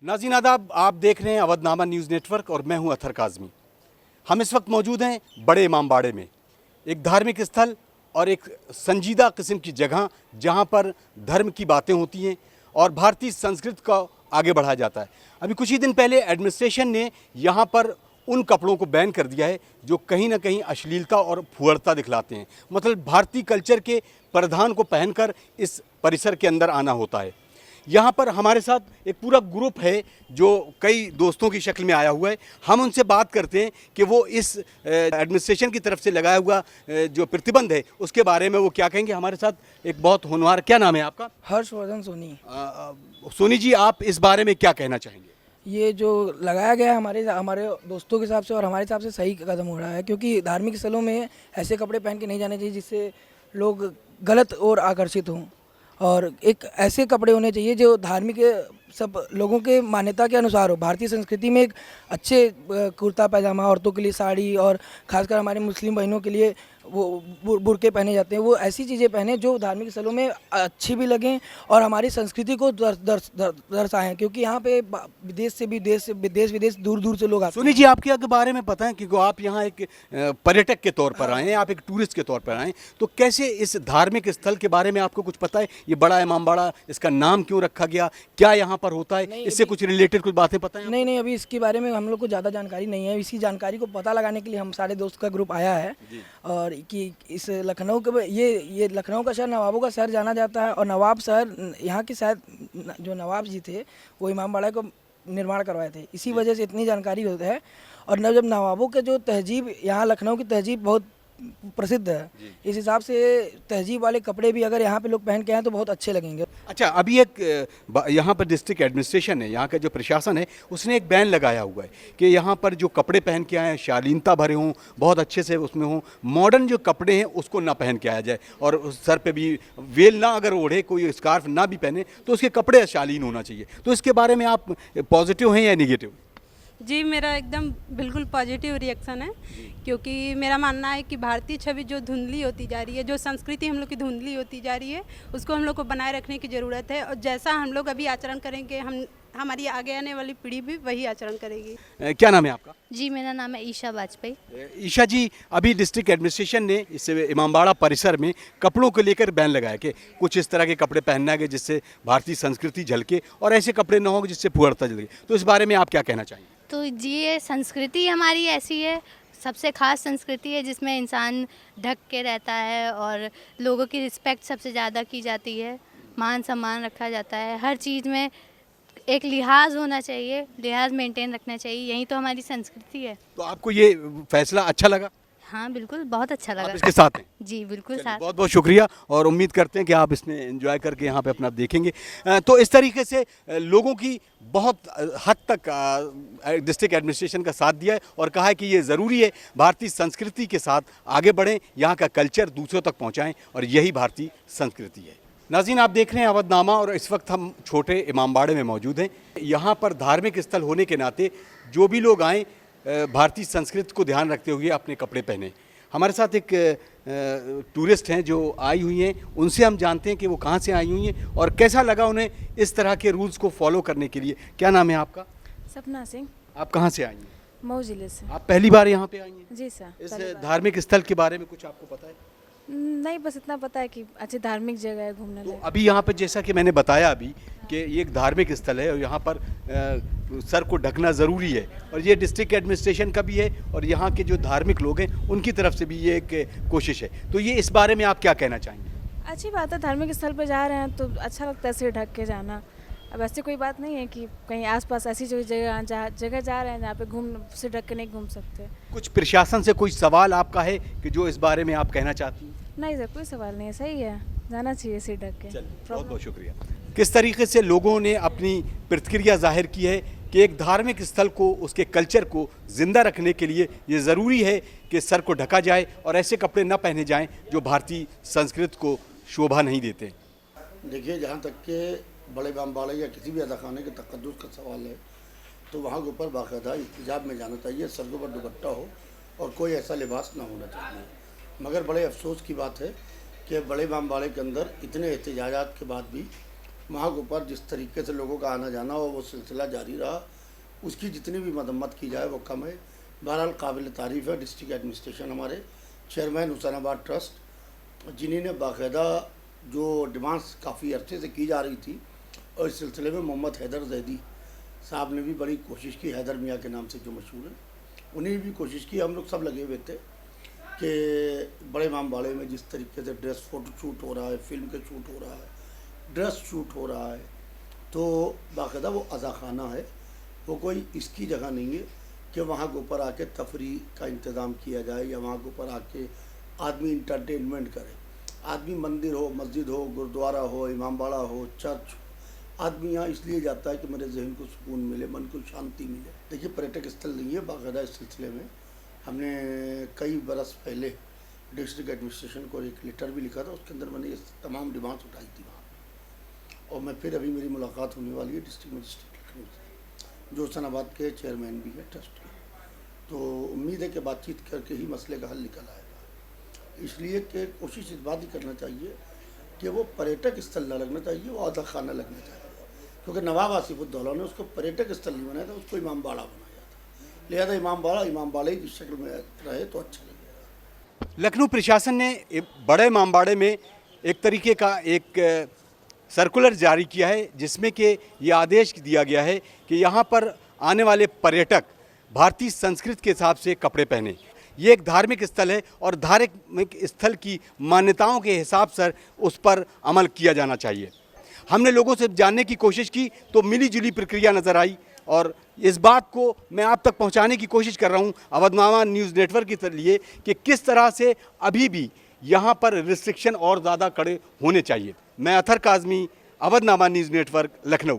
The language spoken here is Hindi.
नाज़रीन आदाब, आप देख रहे हैं अवधनामा न्यूज़ नेटवर्क और मैं हूं अथर काज़मी। हम इस वक्त मौजूद हैं बड़े इमामबाड़े में, एक धार्मिक स्थल और एक संजीदा किस्म की जगह जहां पर धर्म की बातें होती हैं और भारतीय संस्कृति को आगे बढ़ाया जाता है। अभी कुछ ही दिन पहले एडमिनिस्ट्रेशन ने यहां पर उन कपड़ों को बैन कर दिया है जो कहीं ना कहीं अश्लीलता और फुहड़ता दिखलाते हैं। मतलब भारतीय कल्चर के परिधान को पहनकर इस परिसर के अंदर आना होता है। यहाँ पर हमारे साथ एक पूरा ग्रुप है जो कई दोस्तों की शक्ल में आया हुआ है। हम उनसे बात करते हैं कि वो इस एडमिनिस्ट्रेशन की तरफ से लगाया हुआ जो प्रतिबंध है उसके बारे में वो क्या कहेंगे। हमारे साथ एक बहुत होनहार, क्या नाम है आपका? हर्षवर्धन सोनी। सोनी जी, आप इस बारे में क्या कहना चाहेंगे? ये जो लगाया गया है हमारे दोस्तों के हिसाब से और हमारे हिसाब से सही कदम हो रहा है, क्योंकि धार्मिक स्थलों में ऐसे कपड़े पहन के नहीं जाने चाहिए जिससे लोग गलत और आकर्षित हों, और एक ऐसे कपड़े होने चाहिए जो धार्मिक सब लोगों के मान्यता के अनुसार हो। भारतीय संस्कृति में एक अच्छे कुर्ता पैजामा, औरतों के लिए साड़ी और खासकर हमारे मुस्लिम बहनों के लिए वो बुर्के पहने जाते हैं। वो ऐसी चीज़ें पहने जो धार्मिक स्थलों में अच्छी भी लगें और हमारी संस्कृति को दर्शाएं, क्योंकि यहाँ पे विदेश से भी देश विदेश दूर दूर से लोग आते हैं। सोनी जी, आपके बारे में पता है क्योंकि आप यहाँ एक पर्यटक के तौर पर आए हैं, आप एक टूरिस्ट के तौर पर आए हैं, तो कैसे इस धार्मिक स्थल के बारे में आपको कुछ पता है? ये बड़ा इमामबाड़ा, इसका नाम क्यों रखा गया, क्या यहाँ पर होता है, इससे कुछ रिलेटेड कुछ बातें पता है? नहीं, अभी इसके बारे में हम लोग को ज़्यादा जानकारी नहीं है। इसी जानकारी को पता लगाने के लिए हम सारे दोस्त का ग्रुप आया है। और कि इस लखनऊ के ये लखनऊ का शहर नवाबों का शहर जाना जाता है, और नवाब शहर यहाँ के शायद जो नवाब जी थे वो इमामबाड़ा को निर्माण करवाए थे, इसी वजह से इतनी जानकारी होती है। और जब नवाबों के जो तहजीब, यहाँ लखनऊ की तहजीब बहुत प्रसिद्ध है, इस हिसाब से तहजीब वाले कपड़े भी अगर यहाँ पे लोग पहन के आए तो बहुत अच्छे लगेंगे। अच्छा, अभी एक यहाँ पर डिस्ट्रिक्ट एडमिनिस्ट्रेशन है, यहाँ का जो प्रशासन है उसने एक बैन लगाया हुआ है कि यहाँ पर जो कपड़े पहन के आए शालीनता भरे हों, बहुत अच्छे से उसमें हों, मॉडर्न जो कपड़े हैं उसको ना पहन के आया जाए, और सर पे भी वेल ना अगर ओढ़े, कोई स्कार्फ ना भी पहने, तो उसके कपड़े शालीन होना चाहिए। तो इसके बारे में आप पॉजिटिव हैं या निगेटिव? जी, मेरा एकदम बिल्कुल पॉजिटिव रिएक्शन है, क्योंकि मेरा मानना है कि भारतीय छवि जो धुंधली होती जा रही है, जो संस्कृति हम लोग की धुंधली होती जा रही है, उसको हम लोग को बनाए रखने की ज़रूरत है। और जैसा हम लोग अभी आचरण करेंगे, हमारी आगे आने वाली पीढ़ी भी वही आचरण करेगी। क्या नाम है आपका? जी, मेरा नाम है ईशा वाजपेयी। ईशा जी, अभी डिस्ट्रिक्ट एडमिनिस्ट्रेशन ने इस इमामबाड़ा परिसर में कपड़ों को लेकर बैन लगाया कि कुछ इस तरह के कपड़े पहनना है जिससे भारतीय संस्कृति झलके, और ऐसे कपड़े ना हो जिससे फुहड़ता झलके। तो इस बारे में आप क्या कहना चाहेंगे? तो जी, ये संस्कृति हमारी ऐसी है, सबसे खास संस्कृति है जिसमें इंसान ढक के रहता है और लोगों की रिस्पेक्ट सबसे ज़्यादा की जाती है, मान सम्मान रखा जाता है, हर चीज़ में एक लिहाज होना चाहिए, लिहाज मेंटेन रखना चाहिए, यही तो हमारी संस्कृति है। तो आपको ये फैसला अच्छा लगा? हाँ बिल्कुल, बहुत अच्छा लगा। आप इसके साथ हैं? जी बिल्कुल साथ। बहुत बहुत शुक्रिया, और उम्मीद करते हैं कि आप इसमें एंजॉय करके यहाँ पे अपना देखेंगे। तो इस तरीके से लोगों की बहुत हद तक डिस्ट्रिक्ट एडमिनिस्ट्रेशन का साथ दिया है और कहा है कि ये ज़रूरी है भारतीय संस्कृति के साथ आगे बढ़ें, यहाँ का कल्चर दूसरों तक पहुँचाएँ, और यही भारतीय संस्कृति है। नाज़रीन, आप देख रहे हैं अवधनामा, और इस वक्त हम छोटे इमामबाड़े में मौजूद हैं। यहाँ पर धार्मिक स्थल होने के नाते जो भी लोग आएँ भारतीय संस्कृति को ध्यान रखते हुए अपने कपड़े पहने। हमारे साथ एक टूरिस्ट हैं जो आई हुई हैं, उनसे हम जानते हैं कि वो कहाँ से आई हुई हैं और कैसा लगा उन्हें इस तरह के रूल्स को फॉलो करने के लिए। क्या नाम है आपका? सपना सिंह। आप कहाँ से आई हैं? मऊ जिले से। आप पहली बार यहाँ पे आई हैं? जी सर। इस धार्मिक स्थल के बारे में कुछ आपको पता है? नहीं, बस इतना पता है कि अच्छी धार्मिक जगह है घूमने तो लायक। अभी यहाँ पर जैसा कि मैंने बताया अभी कि ये एक धार्मिक स्थल है और यहाँ पर सर को ढकना ज़रूरी है, और ये डिस्ट्रिक्ट एडमिनिस्ट्रेशन का भी है और यहाँ के जो धार्मिक लोग हैं उनकी तरफ से भी ये एक कोशिश है। तो ये इस बारे में आप क्या कहना चाहेंगे? अच्छी बात है, धार्मिक स्थल पर जा रहे हैं तो अच्छा लगता है सिर ढक के जाना। अब ऐसी कोई बात नहीं है कि कहीं आसपास ऐसी जगह जा रहे हैं जहाँ पे सिर ढक के नहीं घूम सकते। कुछ प्रशासन से कोई सवाल आपका है कि जो इस बारे में आप कहना चाहती हैं? नहीं सर, कोई सवाल नहीं है, सही है, जाना चाहिए सिर ढक के। बहुत बहुत शुक्रिया। किस तरीके से लोगों ने अपनी प्रतिक्रिया जाहिर की है कि एक धार्मिक स्थल को, उसके कल्चर को ज़िंदा रखने के लिए ये ज़रूरी है कि सर को ढका जाए और ऐसे कपड़े न पहने जाएं जो भारतीय संस्कृति को शोभा नहीं देते। देखिए, जहाँ तक के बड़े इमामबाड़े या किसी भी अदाखाने के तकद्दुस का सवाल है तो वहाँ के ऊपर बाकायदा हिजाब में जाना चाहिए, सर के ऊपर दुपट्टा हो और कोई ऐसा लिबास ना होना चाहिए। मगर बड़े अफसोस की बात है कि बड़े इमामबाड़े के अंदर इतने एहतजाजात के बाद भी वहाँ के ऊपर जिस तरीके से लोगों का आना जाना हो वो सिलसिला जारी रहा, उसकी जितनी भी मरम्मत की जाए वो कम है। बहरहाल काबिल तारीफ़ है डिस्ट्रिक्ट एडमिनिस्ट्रेशन, हमारे चेयरमैन हुसैनाबाद ट्रस्ट, जिन्होंने बाकायदा जो डिमांड्स काफ़ी अरसे से की जा रही थी, और इस सिलसिले में मोहम्मद हैदर जैदी साहब ने भी बड़ी कोशिश की, हैदर मियाँ के नाम से जो मशहूर है, उन्हें भी कोशिश की। हम लोग सब लगे हुए थे कि बड़े इमामबाड़े में जिस तरीके से ड्रेस फोटो शूट हो रहा है, फिल्म के शूट हो रहा है, ड्रेस शूट हो रहा है, तो बाकायदा वो अज़ाखाना है, वो कोई इसकी जगह नहीं है कि वहाँ के ऊपर आके तफरी का इंतज़ाम किया जाए या वहाँ के ऊपर आके आदमी इंटरटेनमेंट करे। आदमी मंदिर हो, मस्जिद हो, गुरुद्वारा हो, इमामबाड़ा हो, चर्च हो, आदमी यहाँ इसलिए जाता है कि मेरे जहन को सुकून मिले, मन को शांति मिले। देखिए पर्यटक स्थल नहीं है, बाकायदा इस सिलसिले में हमने कई बरस पहले डिस्ट्रिक्ट एडमिनिस्ट्रेशन को एक लेटर भी लिखा था, उसके अंदर मैंने ये तमाम डिमांड्स उठाई थी वहाँ पर। और मैं फिर अभी मेरी मुलाकात होने वाली है डिस्ट्रिक्ट मजिस्ट्रेट लखनऊ से, जो हुसैनाबाद के चेयरमैन भी हैं ट्रस्ट के, तो उम्मीद है कि बातचीत करके ही मसले का हल निकल आएगा। इसलिए कि कोशिश इस बात ही करना चाहिए कि वो पर्यटक स्थल न लगना चाहिए, वो आधा खाना लगना चाहिए, क्योंकि नवाब आसिफुद्दौला ने उसको पर्यटक स्थल नहीं बनाया था, उसको इमामबाड़ा बनाया था। लिहाजा इमामबाड़ा की शक्ल में रहे तो अच्छा लगेगा। लखनऊ प्रशासन ने बड़े इमामबाड़े में एक तरीके का एक सर्कुलर जारी किया है, जिसमें कि ये आदेश दिया गया है कि यहाँ पर आने वाले पर्यटक भारतीय संस्कृति के हिसाब से कपड़े पहने। ये एक धार्मिक स्थल है और धार्मिक स्थल की मान्यताओं के हिसाब से उस पर अमल किया जाना चाहिए। हमने लोगों से जानने की कोशिश की तो मिली जुली प्रक्रिया नज़र आई, और इस बात को मैं आप तक पहुंचाने की कोशिश कर रहा हूं अवधनामा न्यूज़ नेटवर्क के लिए कि किस तरह से अभी भी यहां पर रिस्ट्रिक्शन और ज़्यादा कड़े होने चाहिए। मैं अथर काज़मी, अवधनामा न्यूज़ नेटवर्क, लखनऊ।